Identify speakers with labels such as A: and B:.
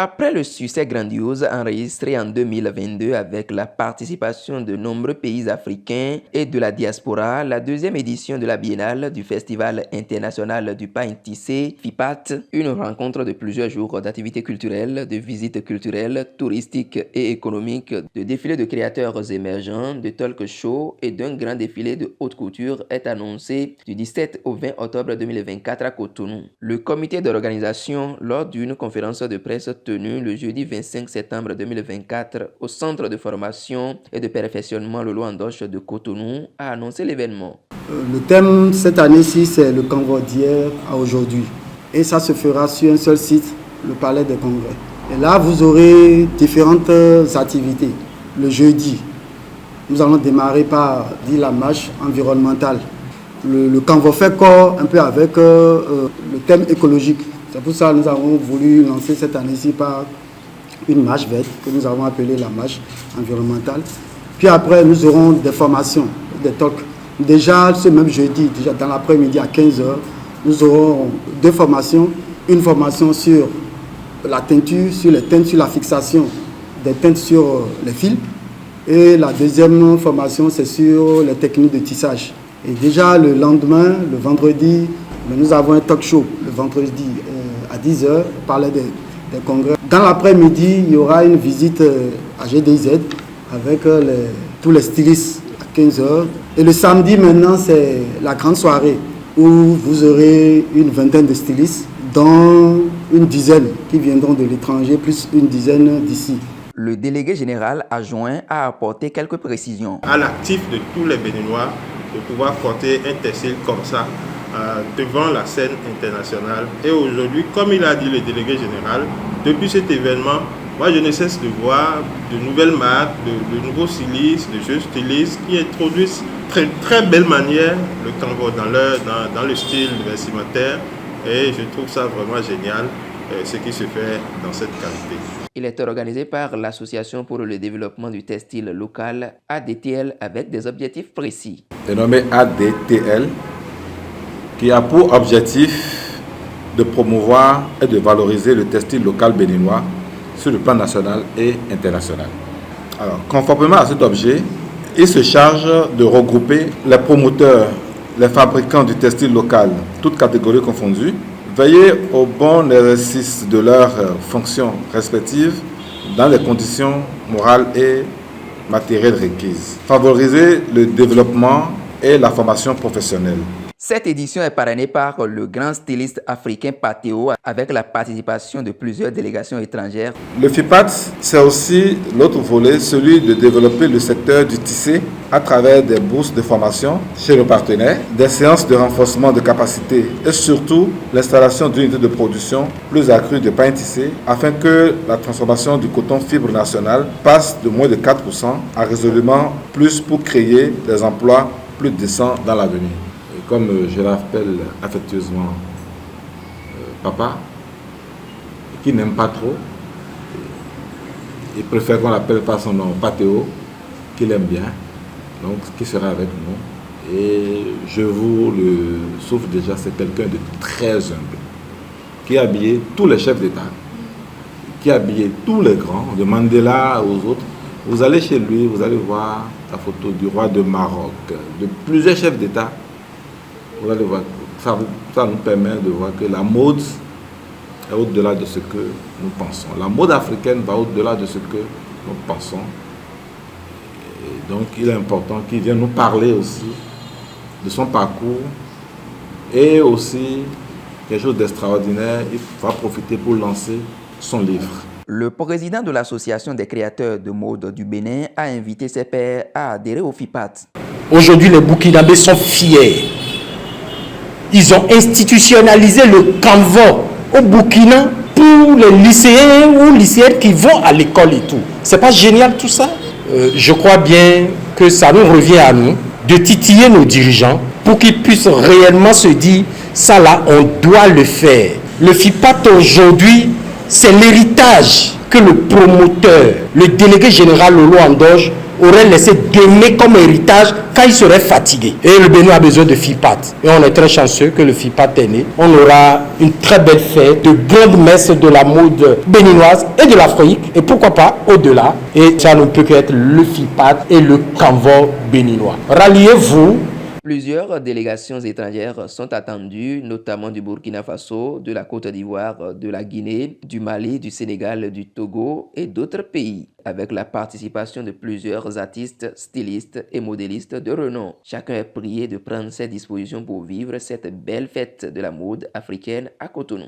A: Après le succès grandiose enregistré en 2022 avec la participation de nombreux pays africains et de la diaspora, la deuxième édition de la Biennale du Festival international du pain tissé, FIPAT, une rencontre de plusieurs jours d'activités culturelles, de visites culturelles, touristiques et économiques, de défilés de créateurs émergents, de talk shows et d'un grand défilé de haute couture est annoncée du 17 au 20 octobre 2024 à Cotonou. Le comité d'organisation, lors d'une conférence de presse tenue le jeudi 25 septembre 2024 au centre de formation et de perfectionnement Lolo Andoche de Cotonou, a annoncé l'événement.
B: Le thème cette année-ci, c'est le Congo d'hier à aujourd'hui. Et ça se fera sur un seul site, le Palais des Congrès. Et là, vous aurez différentes activités. Le jeudi, nous allons démarrer par la marche environnementale. Le Congo fait corps un peu avec le thème écologique. C'est pour ça que nous avons voulu lancer cette année-ci par une marche verte que nous avons appelée la marche environnementale. Puis après, nous aurons des formations, des talks. Déjà, ce même jeudi, déjà dans l'après-midi à 15h, nous aurons deux formations. Une formation sur la teinture, sur les teintes, sur la fixation des teintes sur les fils. Et la deuxième formation, c'est sur les techniques de tissage. Et déjà le lendemain, le vendredi, nous avons un talk show le vendredi à 10h, on parlait des congrès. Dans l'après-midi, il y aura une visite à GDZ avec tous les stylistes à 15h. Et le samedi maintenant, c'est la grande soirée où vous aurez une vingtaine de stylistes, dont une dizaine qui viendront de l'étranger, plus une dizaine d'ici.
A: Le délégué général adjoint a apporté quelques précisions.
C: À l'actif de tous les Béninois de pouvoir porter un textile comme ça devant la scène internationale. Et aujourd'hui, comme il a dit le délégué général, depuis cet événement, moi je ne cesse de voir de nouvelles marques, de nouveaux stylistes, de jeunes stylistes qui introduisent très belle manière le Congo dans le style vestimentaire. Et je trouve ça vraiment génial, ce qui se fait dans cette qualité.
A: Il est organisé par l'Association pour le développement du textile local, ADTL, avec des objectifs précis.
D: Dénommé ADTL, qui a pour objectif de promouvoir et de valoriser le textile local béninois sur le plan national et international. Alors, conformément à cet objet, il se charge de regrouper les promoteurs, les fabricants du textile local, toutes catégories confondues, veiller au bon exercice de leurs fonctions respectives dans les conditions morales et matérielles requises. Favoriser le développement et la formation professionnelle.
A: Cette édition est parrainée par le grand styliste africain Patéo avec la participation de plusieurs délégations étrangères.
D: Le FIPAT, c'est aussi l'autre volet, celui de développer le secteur du tissé à travers des bourses de formation chez nos partenaires, des séances de renforcement de capacité et surtout l'installation d'unités de production plus accrues de pain tissé afin que la transformation du coton fibre national passe de moins de 4% à résolument plus pour créer des emplois plus décents dans l'avenir. Comme je l'appelle affectueusement papa, qui n'aime pas trop, il préfère qu'on l'appelle par son nom Patéo, qu'il aime bien, donc qui sera avec nous. Et je vous le souffle déjà, c'est quelqu'un de très humble, qui a habillé tous les chefs d'État, qui a habillé tous les grands, de Mandela aux autres. Vous allez chez lui, vous allez voir la photo du roi de Maroc, de plusieurs chefs d'État. Vous allez voir, ça nous permet de voir que la mode est au-delà de ce que nous pensons. La mode africaine va au-delà de ce que nous pensons. Et donc il est important qu'il vienne nous parler aussi de son parcours et aussi quelque chose d'extraordinaire. Il va profiter pour lancer son livre.
A: Le président de l'Association des créateurs de mode du Bénin a invité ses pairs à adhérer au FIPAT.
E: Aujourd'hui, les Burkinabés sont fiers. Ils ont institutionnalisé le Canva au Burkina pour les lycéens ou lycéennes qui vont à l'école et tout. C'est pas génial tout ça? Je crois bien que ça nous revient à nous de titiller nos dirigeants pour qu'ils puissent réellement se dire ça là, on doit le faire. Le FIPAT aujourd'hui, c'est l'héritage que le promoteur, le délégué général Lolo Andoche aurait laissé donner comme héritage quand il serait fatigué. Et le Bénin a besoin de FIPAT. Et on est très chanceux que le FIPAT est né. On aura une très belle fête, de grandes messes de la mode béninoise et de l'Afrique. Et pourquoi pas au-delà. Et ça ne peut qu'être le FIPAT et le Canvor béninois. Ralliez-vous.
A: Plusieurs délégations étrangères sont attendues, notamment du Burkina Faso, de la Côte d'Ivoire, de la Guinée, du Mali, du Sénégal, du Togo et d'autres pays, avec la participation de plusieurs artistes, stylistes et modélistes de renom. Chacun est prié de prendre ses dispositions pour vivre cette belle fête de la mode africaine à Cotonou.